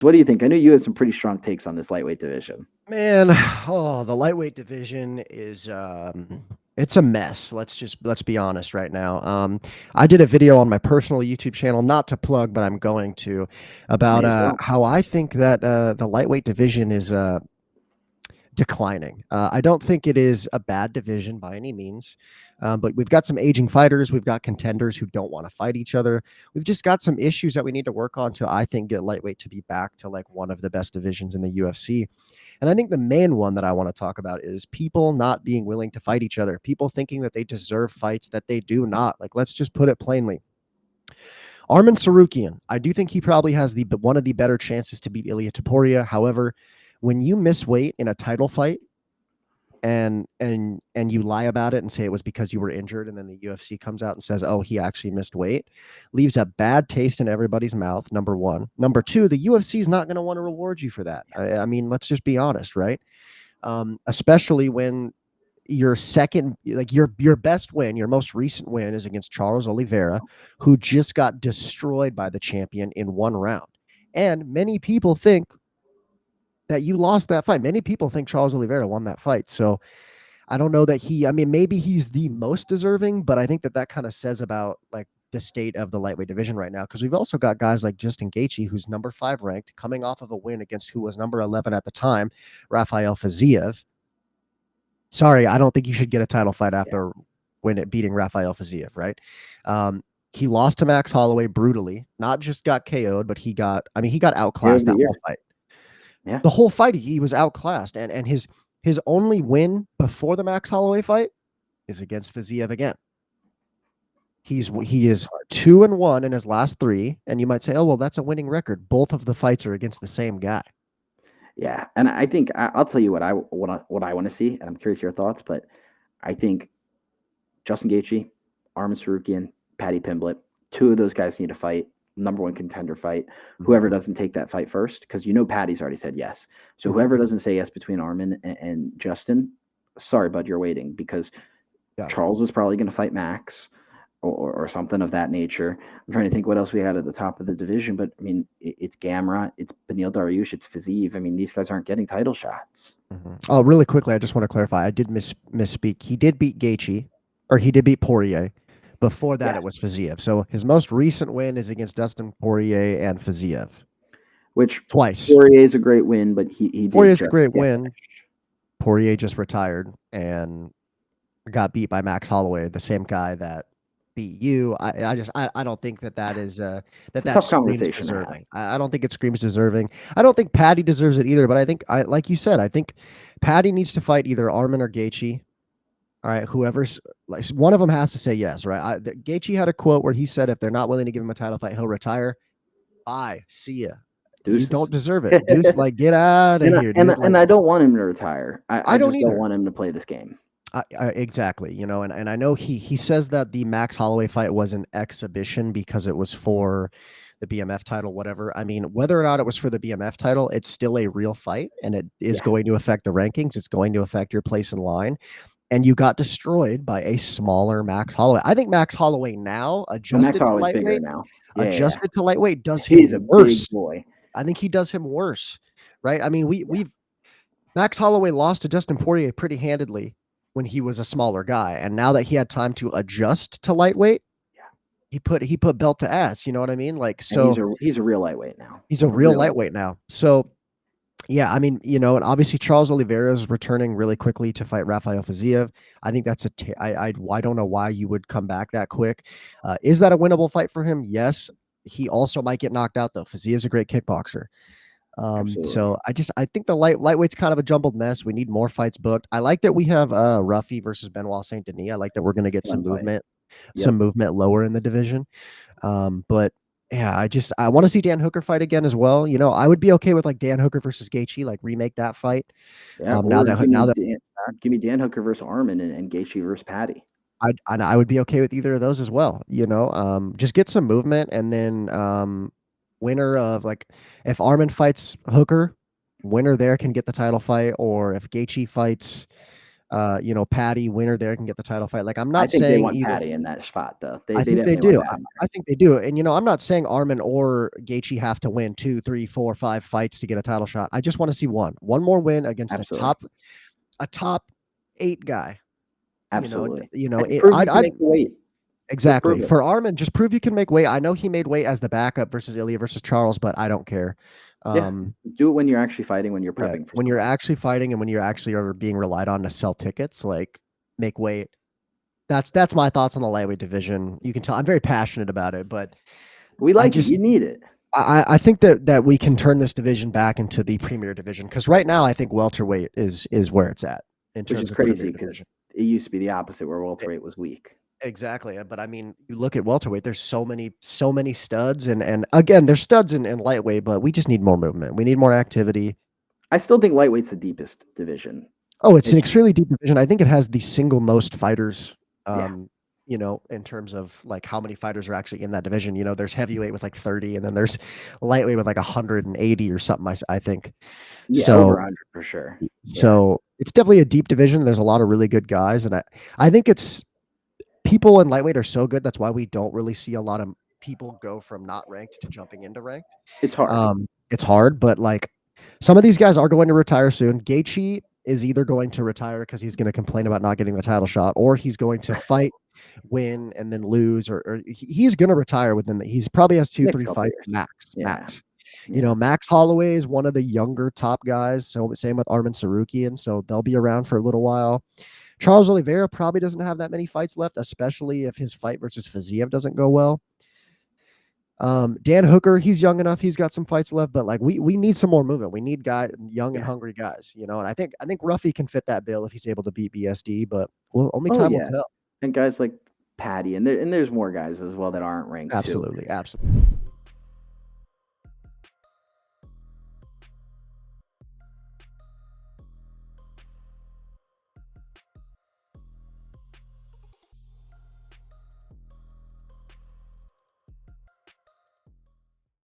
What do you think? I know you have some pretty strong takes on this lightweight division. Man, the lightweight division is it's a mess. Let's be honest right now. I did a video on my personal YouTube channel, not to plug, but I'm going to, about May as well. how I think that the lightweight division is declining. I don't think it is a bad division by any means, but we've got some aging fighters. We've got contenders who don't want to fight each other. We've just got some issues that we need to work on to, I think, get lightweight to be back to like one of the best divisions in the UFC. And I think the main one that I want to talk about is people not being willing to fight each other, people thinking that they deserve fights that they do not. Like, let's just put it plainly. Arman Tsarukyan, I do think he probably has one of the better chances to beat Ilia Topuria. However, when you miss weight in a title fight and you lie about it and say it was because you were injured, and then the UFC comes out and says, oh, he actually missed weight, leaves a bad taste in everybody's mouth, number one. Number two, the UFC is not going to want to reward you for that. I mean, let's just be honest, right? Especially when your second, like your best win, your most recent win is against Charles Oliveira, who just got destroyed by the champion in one round. And many people think that you lost that fight. Many people think Charles Oliveira won that fight. So I don't know that I mean, maybe he's the most deserving, but I think that kind of says about like the state of the lightweight division right now. Because we've also got guys like Justin Gaethje, who's number 5 ranked, coming off of a win against who was number 11 at the time, Rafael Fiziev. Sorry, I don't think you should get a title fight after beating Rafael Fiziev, right? He lost to Max Holloway brutally, not just got KO'd, but he got outclassed that whole fight. Yeah. The whole fight, he was outclassed. And his only win before the Max Holloway fight is against Fiziev again. He is 2-1 in his last 3. And you might say, oh, well, that's a winning record. Both of the fights are against the same guy. Yeah. And I think I'll tell you what I want to see, and I'm curious your thoughts, but I think Justin Gaethje, Arman Tsarukyan, Paddy Pimblett, 2 of those guys need to fight. Number 1 contender fight. Whoever doesn't take that fight first, because Paddy's already said yes. So whoever doesn't say yes between Arman and Justin, sorry, bud, you're waiting, because Charles is probably going to fight Max or something of that nature. I'm trying to think what else we had at the top of the division, but I mean, it's Gamrot, it's Beneil Dariush, it's Fiziev. I mean, these guys aren't getting title shots. Oh, really quickly, I just want to clarify. I did misspeak. He did beat Gaethje, or he did beat Poirier. Before that, it was Fiziev. So his most recent win is against Dustin Poirier and Fiziev. Which twice. Poirier is a great win, but he Poirier's a great win. Poirier just retired and got beat by Max Holloway, the same guy that beat you. I don't think that is that screams deserving. I don't think it screams deserving. I don't think Paddy deserves it either. But I think like you said, I think Paddy needs to fight either Arman or Gaethje. All right, whoever's like, one of them has to say yes, right? Gaethje had a quote where he said, if they're not willing to give him a title fight, he'll retire. Bye, see ya. Deuces. You don't deserve it. Deuce, like, get out of here, dude. And I don't want him to retire. I don't either. Don't want him to play this game. Exactly. And I know he says that the Max Holloway fight was an exhibition because it was for the BMF title, whatever. I mean, whether or not it was for the BMF title, it's still a real fight, and it is going to affect the rankings. It's going to affect your place in line. And you got destroyed by a smaller Max Holloway. I think Max Holloway now, adjusted to lightweight, to lightweight, does him worse. Big boy. I think he does him worse, right? I mean, we've Max Holloway lost to Dustin Poirier pretty handedly when he was a smaller guy, and now that he had time to adjust to lightweight, he put belt to ass. You know what I mean? Like, so he's a real lightweight now. He's a real lightweight now. So. Yeah, I mean, and obviously Charles Oliveira is returning really quickly to fight Rafael Fiziev. I think that's I don't know why you would come back that quick. Is that a winnable fight for him? Yes. He also might get knocked out though. Fiziev's a great kickboxer. So I think the lightweight's kind of a jumbled mess. We need more fights booked. I like that we have Ruffy versus Benoit Saint Denis. I like that we're going to get some movement lower in the division. But yeah, I want to see Dan Hooker fight again as well. I would be okay with like Dan Hooker versus Gaethje, like remake that fight. Yeah, give me Dan Hooker versus Arman and Gaethje versus Paddy. I would be okay with either of those as well. Just get some movement, and then winner of, like, if Arman fights Hooker, winner there can get the title fight, or if Gaethje fights Paddy winner there can get the title fight. Like I'm I not think they saying want either. Patty in that spot, though. They I think they definitely want do. Patty. I think they do. And I'm not saying Arman or Gaethje have to win 2, 3, 4, 5 fights to get a title shot. I just want to see one more win against Absolutely. a top 8 guy. Absolutely. And prove you can I'd make the weight. Just exactly prove it. for Arman. Just prove you can make weight. I know he made weight as the backup versus Ilia versus Charles, but I don't care. Yeah. Do it when you're actually fighting, when you're Yeah, prepping for when you're something. actually fighting and when you actually are being relied on to sell tickets, like make weight. That's my thoughts on the lightweight division. You can tell I'm very passionate about it, but We I like it. just You need it. I think that we can turn this division back into the premier division because right now I think welterweight is where it's at in Which is terms of premier crazy because division. it used to be the opposite where E- welterweight was weak. Exactly, but I mean, you look at welterweight. There's so many studs, and again, there's studs in lightweight, but we just need more movement. We need more activity. I still think lightweight's the deepest division. Oh, it's an It's extremely deep division. I think it has the single most fighters. yeah, In terms of like how many fighters are actually in that division. There's heavyweight with like 30, and then there's lightweight with like 180 or something. I think. yeah, over So 100 for sure. Yeah, so it's definitely a deep division. There's a lot of really good guys, and I think it's people in lightweight are so good. That's why we don't really see a lot of people go from not ranked to jumping into ranked. it's hard. It's hard, but like some of these guys are going to retire soon. Gaethje is either going to retire because he's going to complain about not getting the title shot, or he's going to fight, win, and then lose, or he's going to retire he's probably has two, Next three couple fights years. max. Yeah, Max. yeah. Max Holloway is one of the younger top guys. So same with Arman Tsarukyan. So they'll be around for a little while. Charles Oliveira probably doesn't have that many fights left, especially if his fight versus Fiziev doesn't go well. Dan Hooker, he's young enough; he's got some fights left, but like we need some more movement. We need young and hungry guys, And I think Ruffy can fit that bill if he's able to beat BSD, but only Oh time will yeah, tell. and guys like Patty, and there's more guys as well that aren't ranked too. Absolutely, absolutely.